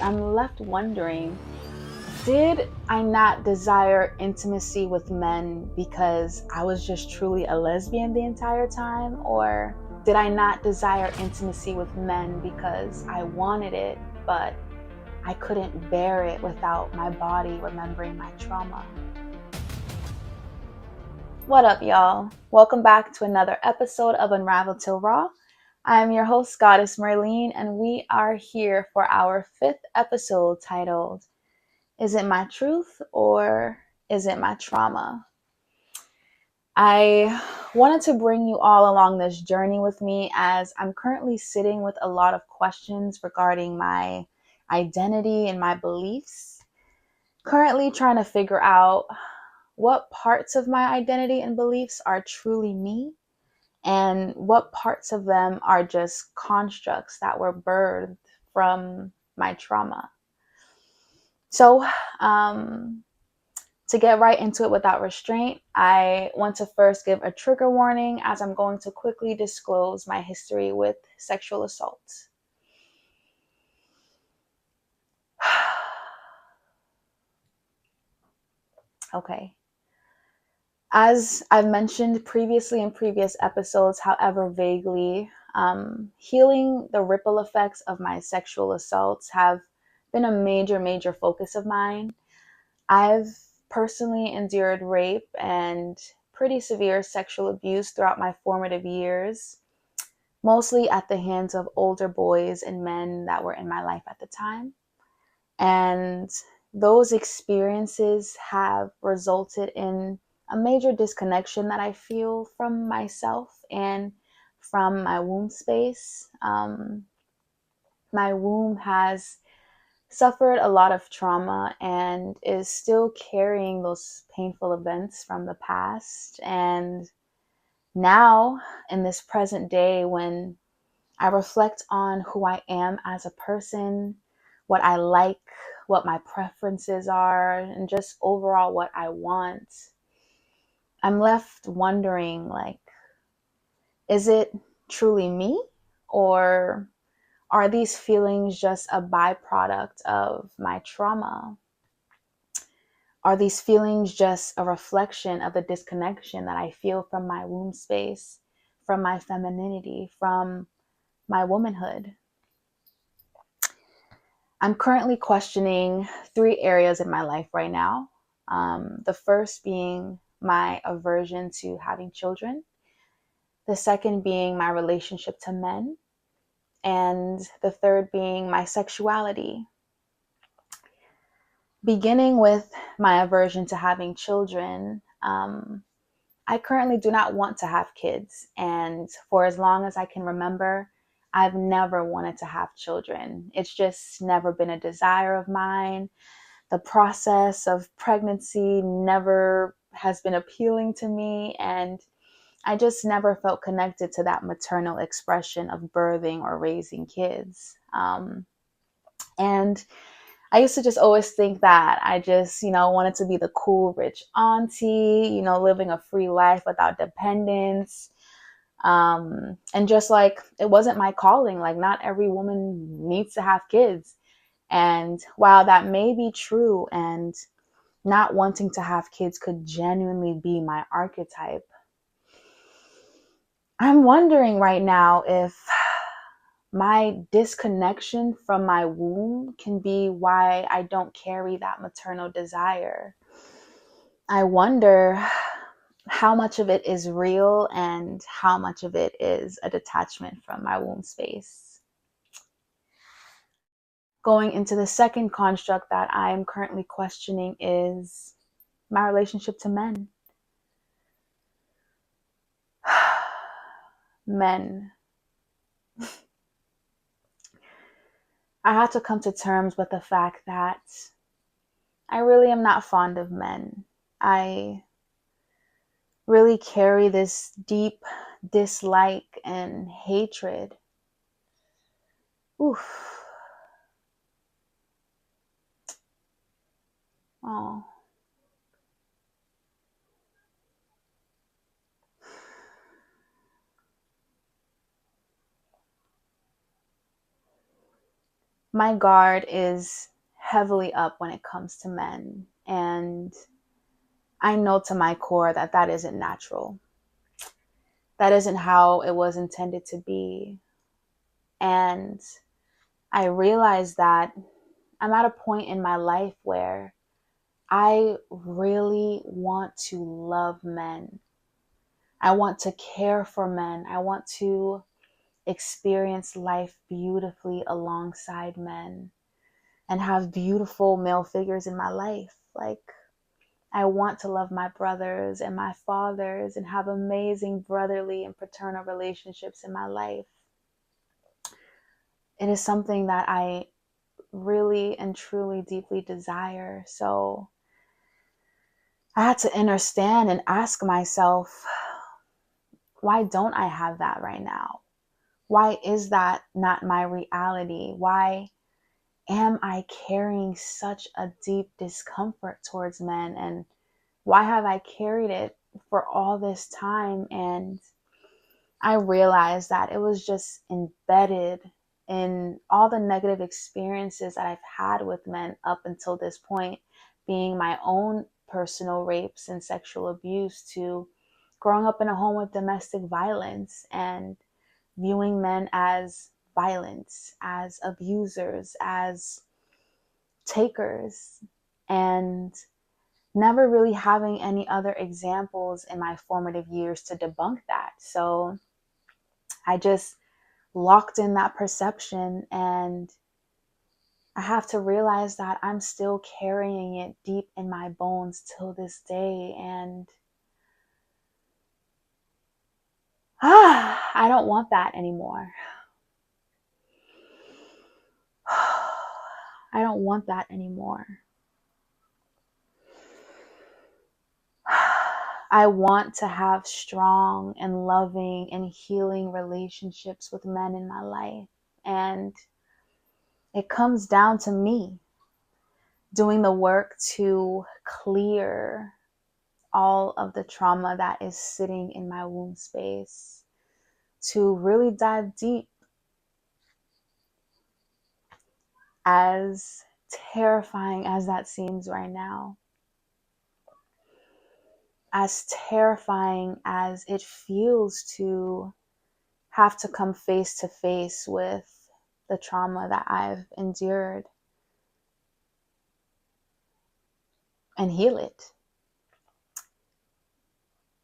I'm left wondering, did I not desire intimacy with men because I was just truly a lesbian the entire time? Or did I not desire intimacy with men because I wanted it, but I couldn't bear it without my body remembering my trauma? What up, y'all? Welcome back to another episode of Unravel Till Raw. I'm your host, Goddess Merline, and we are here for our fifth episode titled, Is It My Truth or Is It My Trauma? I wanted to bring you all along this journey with me as I'm currently sitting with a lot of questions regarding my identity and my beliefs. Currently trying to figure out what parts of my identity and beliefs are truly me and what parts of them are just constructs that were birthed from my trauma. So, to get right into it without restraint, I want to first give a trigger warning as I'm going to quickly disclose my history with sexual assault. Okay. As I've mentioned previously in previous episodes, however vaguely, healing the ripple effects of my sexual assaults have been a major focus of mine. I've personally endured rape and pretty severe sexual abuse throughout my formative years, mostly at the hands of older boys and men that were in my life at the time. And those experiences have resulted in a major disconnection that I feel from myself and from my womb space. My womb has suffered a lot of trauma and is still carrying those painful events from the past. And now, in this present day, when I reflect on who I am as a person, what I like, what my preferences are, and just overall what I want, I'm left wondering, like, is it truly me? Or are these feelings just a byproduct of my trauma? Are these feelings just a reflection of the disconnection that I feel from my womb space, from my femininity, from my womanhood? I'm currently questioning three areas in my life right now. The first being my aversion to having children, the second being my relationship to men, and the third being my sexuality. Beginning with my aversion to having children, I currently do not want to have kids. And for as long as I can remember, I've never wanted to have children. It's just never been a desire of mine. The process of pregnancy never has been appealing to me. And I just never felt connected to that maternal expression of birthing or raising kids. And I used to just always think that I just, wanted to be the cool, rich auntie, living a free life without dependence. And just like, it wasn't my calling. Like, not every woman needs to have kids. And while that may be true, and not wanting to have kids could genuinely be my archetype, I'm wondering right now if my disconnection from my womb can be why I don't carry that maternal desire. I wonder how much of it is real and how much of it is a detachment from my womb space. Going into the second construct that I am currently questioning is my relationship to men. Men. I had to come to terms with the fact that I really am not fond of men. I really carry this deep dislike and hatred. Oof. Oh. my guard is heavily up when it comes to men. And I know to my core that that isn't natural. That isn't how it was intended to be. And I realize that I'm at a point in my life where I really want to love men. I want to care for men. I want to experience life beautifully alongside men and have beautiful male figures in my life. Like, I want to love my brothers and my fathers and have amazing brotherly and paternal relationships in my life. It is something that I really and truly deeply desire. So I had to understand and ask myself, why don't I have that right now? Why is that not my reality? Why am I carrying such a deep discomfort towards men? And why have I carried it for all this time? And I realized that it was just embedded in all the negative experiences that I've had with men up until this point, being my own personal rapes and sexual abuse, to growing up in a home with domestic violence and viewing men as violence, as abusers, as takers, and never really having any other examples in my formative years to debunk that. So I just locked in that perception, and I have to realize that I'm still carrying it deep in my bones till this day. And I don't want that anymore. I don't want that anymore. I want to have strong and loving and healing relationships with men in my life. And it comes down to me doing the work to clear all of the trauma that is sitting in my womb space, to really dive deep. As terrifying as that seems right now, as terrifying as it feels to have to come face to face with the trauma that I've endured and heal it.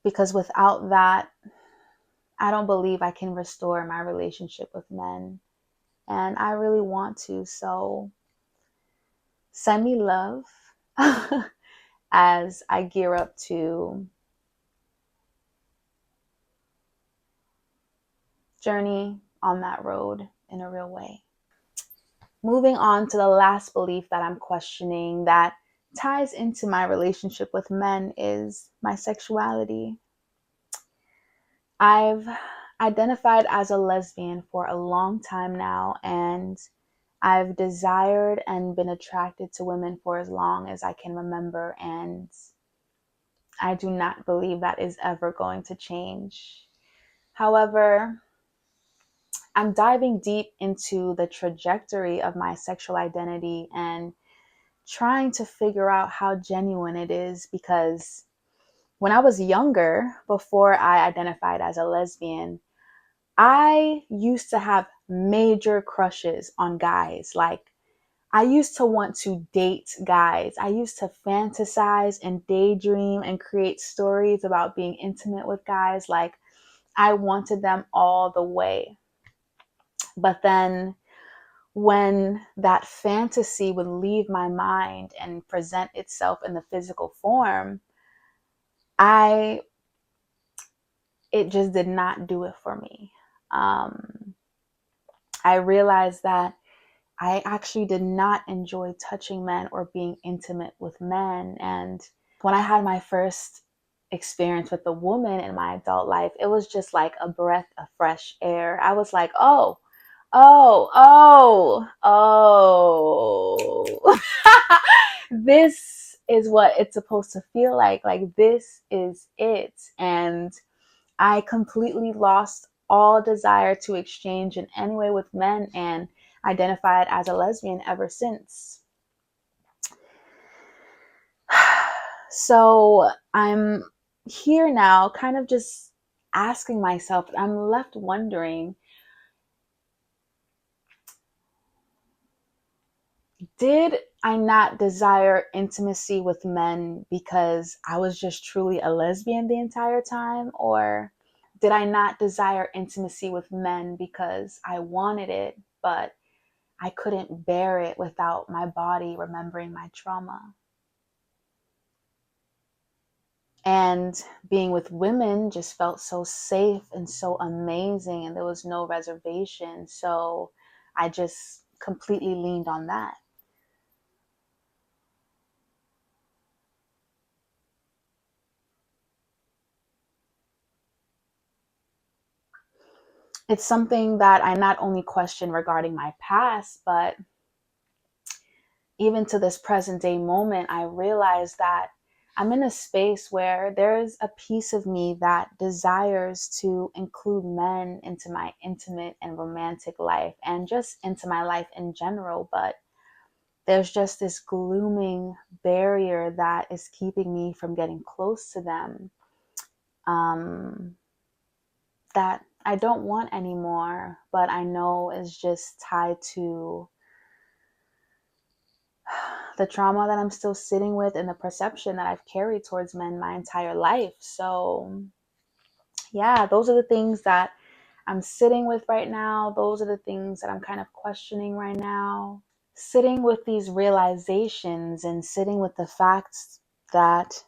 Because without that, I don't believe I can restore my relationship with men. And I really want to. So send me love as I gear up to journey on that road in a real way. Moving on to the last belief that I'm questioning that ties into my relationship with men is my sexuality. I've identified as a lesbian for a long time now, and I've desired and been attracted to women for as long as I can remember, and I do not believe that is ever going to change. However, I'm diving deep into the trajectory of my sexual identity and trying to figure out how genuine it is, because when I was younger, before I identified as a lesbian, I used to have major crushes on guys. Like, I used to want to date guys. I used to fantasize and daydream and create stories about being intimate with guys. Like, I wanted them all the way. But then when that fantasy would leave my mind and present itself in the physical form, it just did not do it for me. I realized that I actually did not enjoy touching men or being intimate with men. And when I had my first experience with a woman in my adult life, it was just like a breath of fresh air. I was like, oh, this is what it's supposed to feel like. Like, this is it. And I completely lost all desire to exchange in any way with men. And identified as a lesbian ever since. So I'm here now, kind of just asking myself, I'm left wondering, did I not desire intimacy with men because I was just truly a lesbian the entire time? Or did I not desire intimacy with men because I wanted it, but I couldn't bear it without my body remembering my trauma? And being with women just felt so safe and so amazing, and there was no reservation. So I just completely leaned on that. It's something that I not only question regarding my past, but even to this present day moment, I realize that I'm in a space where there's a piece of me that desires to include men into my intimate and romantic life and just into my life in general. But there's just this glooming barrier that is keeping me from getting close to them, um, that I don't want anymore, but I know is just tied to the trauma that I'm still sitting with and the perception that I've carried towards men my entire life. So, yeah, those are the things that I'm sitting with right now. Those are the things that I'm kind of questioning right now. Sitting with these realizations and sitting with the facts that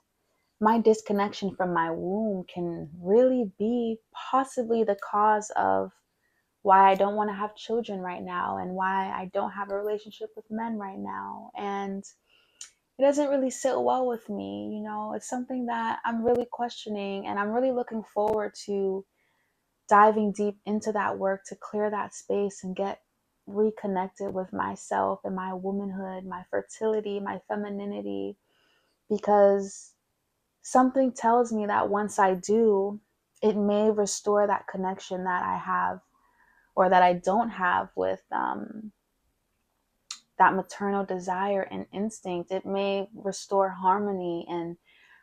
my disconnection from my womb can really be possibly the cause of why I don't want to have children right now and why I don't have a relationship with men right now. And it doesn't really sit well with me. It's something that I'm really questioning, and I'm really looking forward to diving deep into that work to clear that space and get reconnected with myself and my womanhood, my fertility, my femininity, because something tells me that once I do, it may restore that connection that I have or that I don't have with that maternal desire and instinct. It may restore harmony in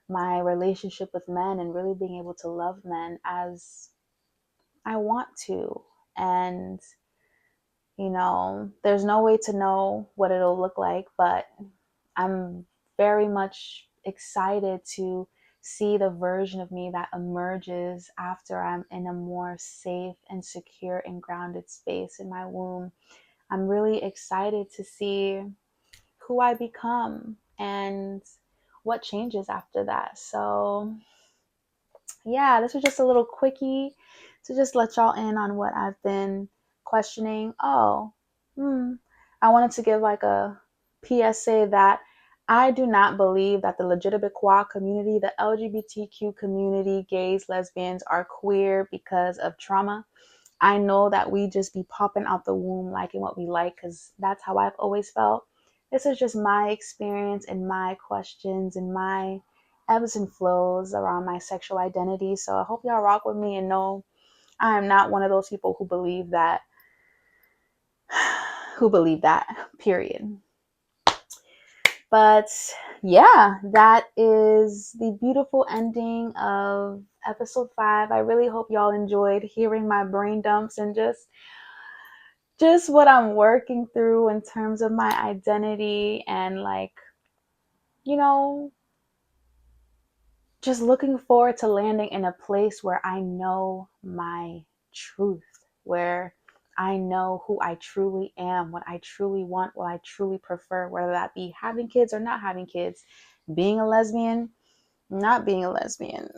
my relationship with men and really being able to love men as I want to. And, there's no way to know what it'll look like, but I'm very much excited to see the version of me that emerges after I'm in a more safe and secure and grounded space in my womb. I'm really excited to see who I become and what changes after that. So, yeah, this was just a little quickie to just let y'all in on what I've been questioning. I wanted to give like a PSA that I do not believe that the legitimate queer community, the LGBTQ community, gays, lesbians are queer because of trauma. I know that we just be popping out the womb liking what we like because that's how I've always felt. This is just my experience and my questions and my ebbs and flows around my sexual identity. So I hope y'all rock with me and know I am not one of those people who believe that, period. But yeah, that is the beautiful ending of episode 5. I really hope y'all enjoyed hearing my brain dumps and just what I'm working through in terms of my identity and you know, just looking forward to landing in a place where I know my truth, where I know who I truly am, what I truly want, what I truly prefer, whether that be having kids or not having kids, being a lesbian, not being a lesbian.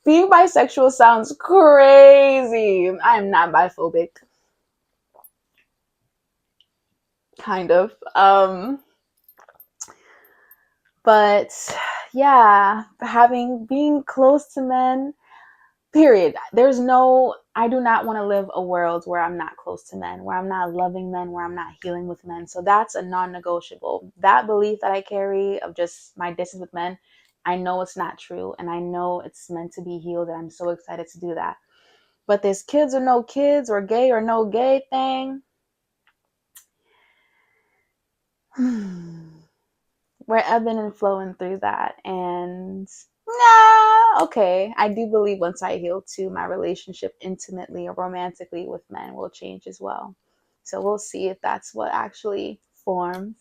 Being bisexual sounds crazy. I am not biphobic. Kind of. But yeah, being close to men, period. I do not want to live a world where I'm not close to men, where I'm not loving men, where I'm not healing with men. So that's a non-negotiable. That belief that I carry of just my distance with men I know it's not true, and I know it's meant to be healed, and I'm so excited to do that. But this kids or no kids, or gay or no gay thing, we're ebbing and flowing through that. And okay, I do believe once I heal too, my relationship intimately or romantically with men will change as well. So we'll see if that's what actually forms.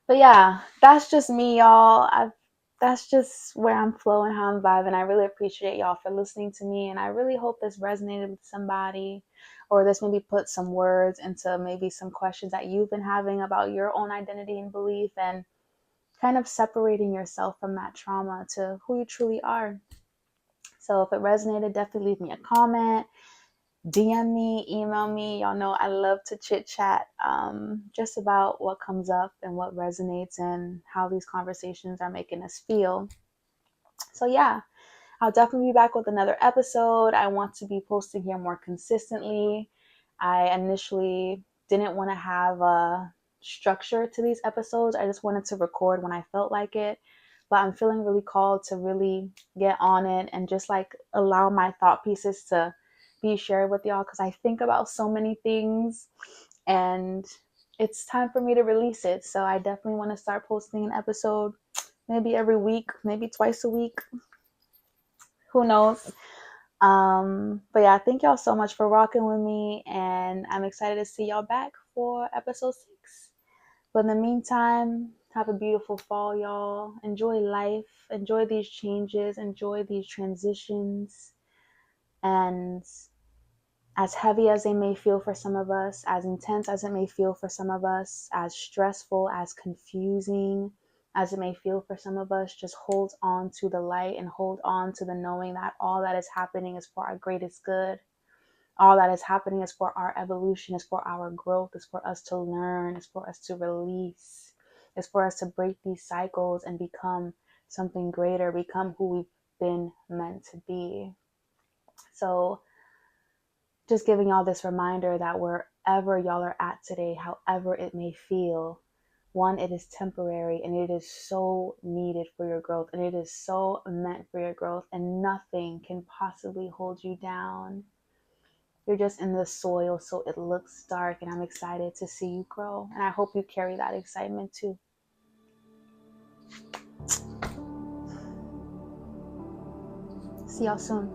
But yeah, that's just me, y'all. That's just where I'm flowing, how I'm vibing. I really appreciate y'all for listening to me, and I really hope this resonated with somebody, or this maybe put some words into maybe some questions that you've been having about your own identity and belief, and kind of separating yourself from that trauma to who you truly are. So if it resonated, definitely leave me a comment, DM me, email me. Y'all know I love to chit chat just about what comes up and what resonates and how these conversations are making us feel. So yeah, I'll definitely be back with another episode. I want to be posting here more consistently. I initially didn't want to have a structure to these episodes. I just wanted to record when I felt like it. But I'm feeling really called to really get on it and just like allow my thought pieces to be shared with y'all, because I think about so many things and it's time for me to release it. So I definitely want to start posting an episode maybe every week, maybe twice a week. Who knows? But yeah, thank y'all so much for rocking with me, and I'm excited to see y'all back for episode 6. But in the meantime, have a beautiful fall, y'all. Enjoy life, enjoy these changes, enjoy these transitions, and as heavy as they may feel for some of us, as intense as it may feel for some of us, as stressful, as confusing as it may feel for some of us, just hold on to the light and hold on to the knowing that all that is happening is for our greatest good. All that is happening is for our evolution, is for our growth, is for us to learn, is for us to release, is for us to break these cycles and become something greater, become who we've been meant to be. So just giving y'all this reminder that wherever y'all are at today, however it may feel, one, it is temporary and it is so needed for your growth, and it is so meant for your growth, and nothing can possibly hold you down. You're just in the soil, so it looks dark, and I'm excited to see you grow, and I hope you carry that excitement too. See y'all soon.